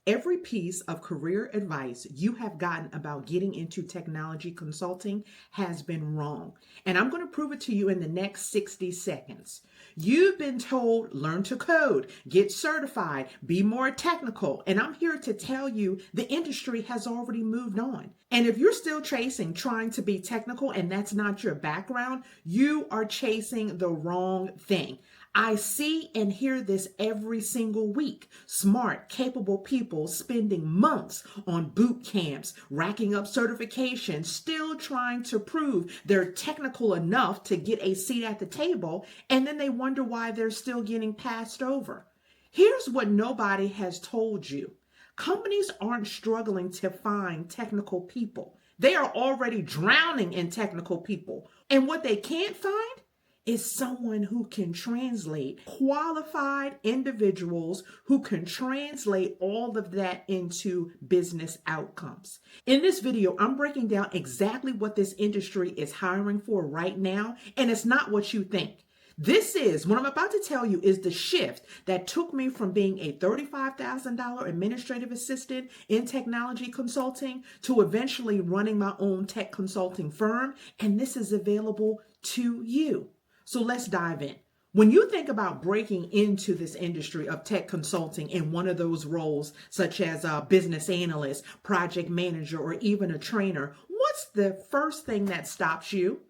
Every piece of career advice you have gotten about getting into technology consulting has been wrong. And I'm going to prove it to you in the next 60 seconds. You've been told, learn to code, get certified, be more technical. And I'm here to tell you the industry has already moved on. And if you're still chasing, trying to be technical, and that's not your background, you are chasing the wrong thing. I see and hear this every single week. Smart, capable people spending months on boot camps, racking up certifications, still trying to prove they're technical enough to get a seat at the table, and then they wonder why they're still getting passed over. Here's what nobody has told you. Companies aren't struggling to find technical people. They are already drowning in technical people. And what they can't find is someone who can translate, qualified individuals who can translate all of that into business outcomes. In this video, I'm breaking down exactly what this industry is hiring for right now, and it's not what you think. What I'm about to tell you is the shift that took me from being a $35,000 administrative assistant in technology consulting to eventually running my own tech consulting firm, and this is available to you. So let's dive in. When you think about breaking into this industry of tech consulting in one of those roles, such as a business analyst, project manager, or even a trainer, what's the first thing that stops you?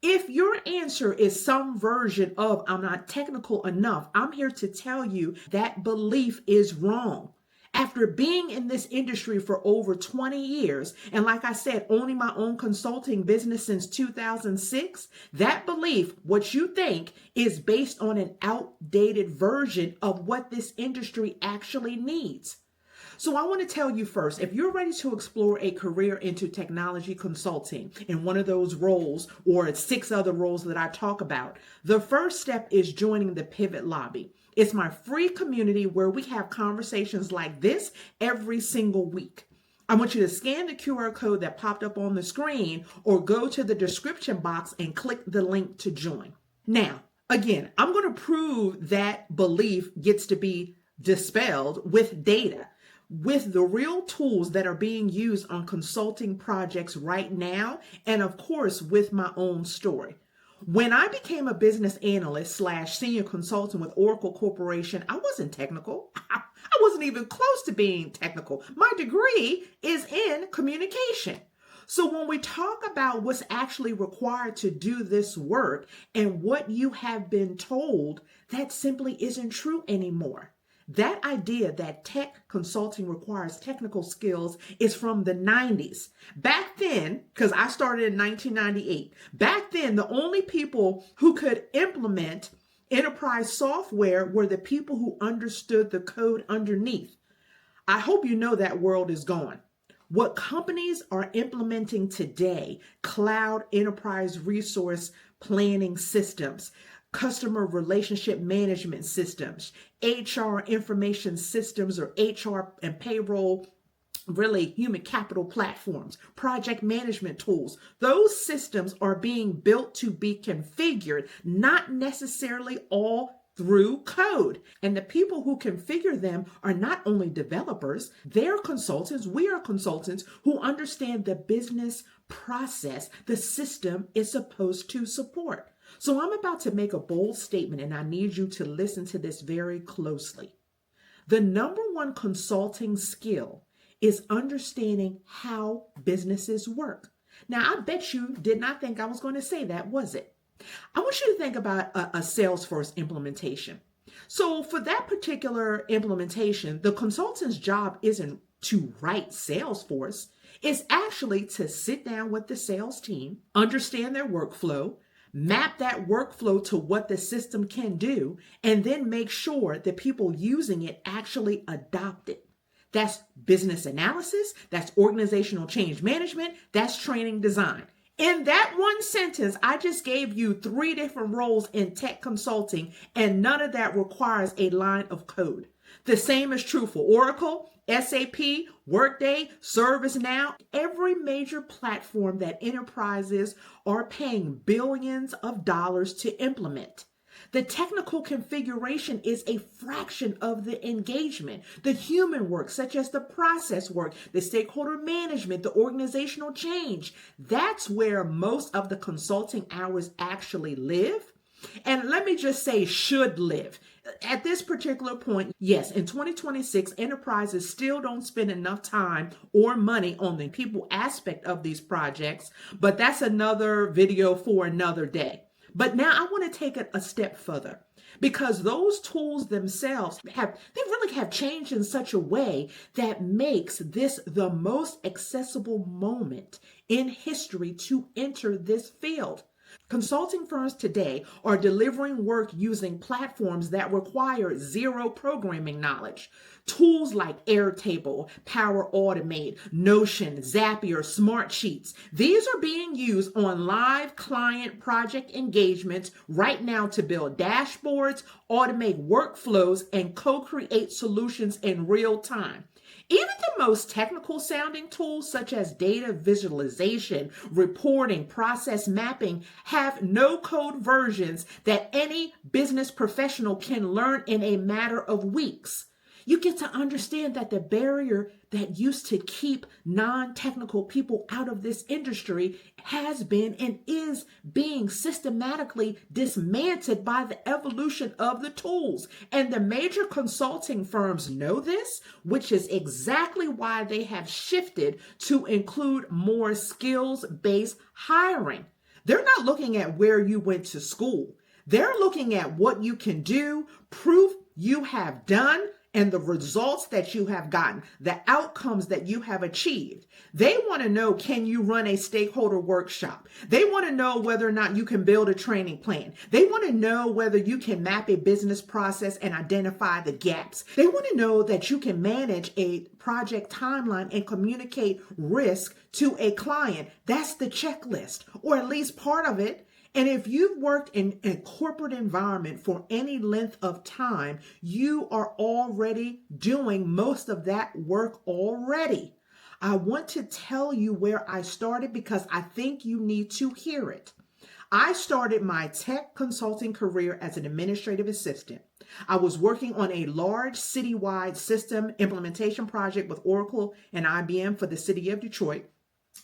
If your answer is some version of, I'm not technical enough, I'm here to tell you that belief is wrong. After being in this industry for over 20 years, and like I said, owning my own consulting business since 2006, that belief, what you think, is based on an outdated version of what this industry actually needs. So I want to tell you first, if you're ready to explore a career into technology consulting in one of those roles or 6 other roles that I talk about, the first step is joining the Pivot Lobby. It's my free community where we have conversations like this every single week. I want you to scan the QR code that popped up on the screen or go to the description box and click the link to join. Now, again, I'm going to prove that belief gets to be dispelled with data, with the real tools that are being used on consulting projects right now, and of course, with my own story. When I became a business analyst / senior consultant with Oracle Corporation, I wasn't technical. I wasn't even close to being technical. My degree is in communication. So when we talk about what's actually required to do this work and what you have been told, that simply isn't true anymore. That idea that tech consulting requires technical skills is from the 90s. Back then, because I started in 1998, back then the only people who could implement enterprise software were the people who understood the code underneath. I hope you know that world is gone. What companies are implementing today, cloud enterprise resource planning systems, customer relationship management systems, HR information systems or HR and payroll, really human capital platforms, project management tools. Those systems are being built to be configured, not necessarily all through code. And the people who configure them are not only developers, they're consultants. We are consultants who understand the business process the system is supposed to support. So I'm about to make a bold statement, and I need you to listen to this very closely. The number one consulting skill is understanding how businesses work. Now, I bet you did not think I was going to say that, was it? I want you to think about a Salesforce implementation. So for that particular implementation, the consultant's job isn't to write Salesforce. It's actually to sit down with the sales team, understand their workflow, map that workflow to what the system can do, and then make sure that people using it actually adopt it. That's business analysis, that's organizational change management, that's training design. In that one sentence, I just gave you 3 different roles in tech consulting, and none of that requires a line of code. The same is true for Oracle, SAP, Workday, ServiceNow, every major platform that enterprises are paying billions of dollars to implement. The technical configuration is a fraction of the engagement. The human work, such as the process work, the stakeholder management, the organizational change, that's where most of the consulting hours actually live. And let me just say, should live. At this particular point, yes, in 2026, enterprises still don't spend enough time or money on the people aspect of these projects, but that's another video for another day. But now I want to take it a step further, because those tools themselves really have changed in such a way that makes this the most accessible moment in history to enter this field. Consulting firms today are delivering work using platforms that require zero programming knowledge. Tools like Airtable, Power Automate, Notion, Zapier, Smartsheets. These are being used on live client project engagements right now to build dashboards, automate workflows, and co-create solutions in real time. Even the most technical sounding tools such as data visualization, reporting, process mapping have no code versions that any business professional can learn in a matter of weeks. You get to understand that the barrier that used to keep non-technical people out of this industry has been and is being systematically dismantled by the evolution of the tools. And the major consulting firms know this, which is exactly why they have shifted to include more skills-based hiring. They're not looking at where you went to school. They're looking at what you can do, proof you have done, and the results that you have gotten, the outcomes that you have achieved. They want to know, can you run a stakeholder workshop? They want to know whether or not you can build a training plan. They want to know whether you can map a business process and identify the gaps. They want to know that you can manage a project timeline and communicate risk to a client. That's the checklist, or at least part of it. And if you've worked in a corporate environment for any length of time, you are already doing most of that work already. I want to tell you where I started because I think you need to hear it. I started my tech consulting career as an administrative assistant. I was working on a large citywide system implementation project with Oracle and IBM for the city of Detroit.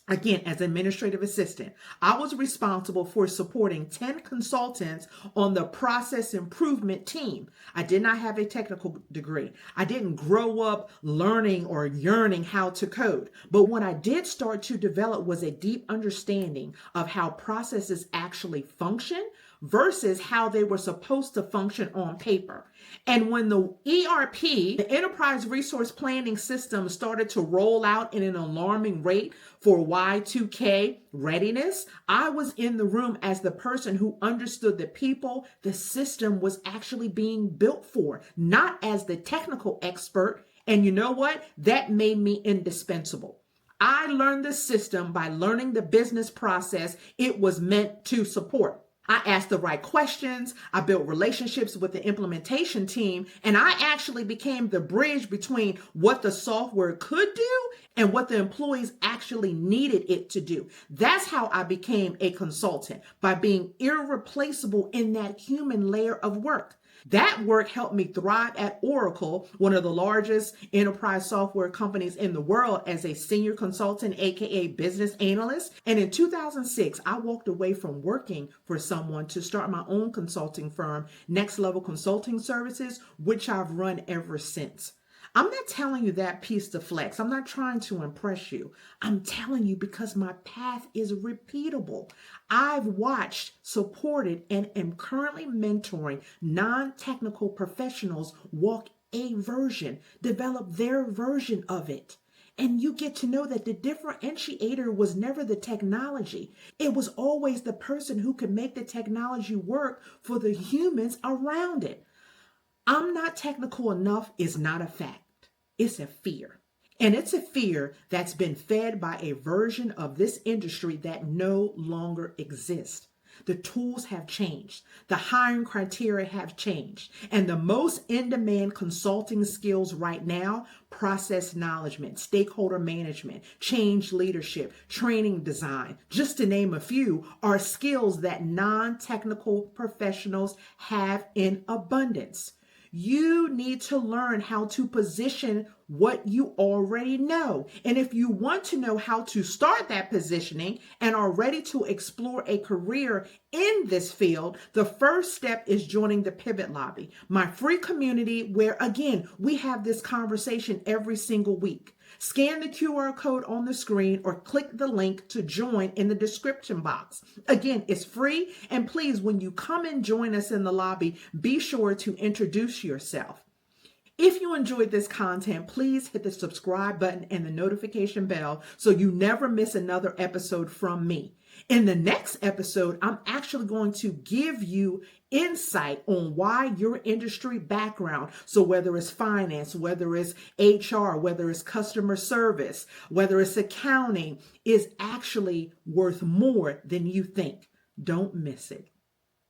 Again, as administrative assistant, I was responsible for supporting 10 consultants on the process improvement team. I did not have a technical degree. I didn't grow up learning or yearning how to code. But what I did start to develop was a deep understanding of how processes actually function versus how they were supposed to function on paper. And when the ERP, the Enterprise Resource Planning System, started to roll out in an alarming rate for Y2K readiness, I was in the room as the person who understood the people the system was actually being built for, not as the technical expert. And you know what? That made me indispensable. I learned the system by learning the business process it was meant to support. I asked the right questions, I built relationships with the implementation team, and I actually became the bridge between what the software could do and what the employees actually needed it to do. That's how I became a consultant, by being irreplaceable in that human layer of work. That work helped me thrive at Oracle, one of the largest enterprise software companies in the world, as a senior consultant, aka business analyst. And in 2006, I walked away from working for someone to start my own consulting firm, Next Level Consulting Services, which I've run ever since. I'm not telling you that piece to flex. I'm not trying to impress you. I'm telling you because my path is repeatable. I've watched, supported, and am currently mentoring non-technical professionals walk a version, develop their version of it. And you get to know that the differentiator was never the technology. It was always the person who could make the technology work for the humans around it. I'm not technical enough is not a fact. It's a fear. And it's a fear that's been fed by a version of this industry that no longer exists. The tools have changed. The hiring criteria have changed. And the most in-demand consulting skills right now, process knowledge, stakeholder management, change leadership, training design, just to name a few, are skills that non-technical professionals have in abundance. You need to learn how to position what you already know. And if you want to know how to start that positioning and are ready to explore a career in this field, the first step is joining the Pivot Lobby, my free community where, again, we have this conversation every single week. Scan the QR code on the screen or click the link to join in the description box. Again, it's free. And please, when you come and join us in the lobby, be sure to introduce yourself. If you enjoyed this content, please hit the subscribe button and the notification bell so you never miss another episode from me. In the next episode, I'm actually going to give you insight on why your industry background, so whether it's finance, whether it's HR, whether it's customer service, whether it's accounting, is actually worth more than you think. Don't miss it.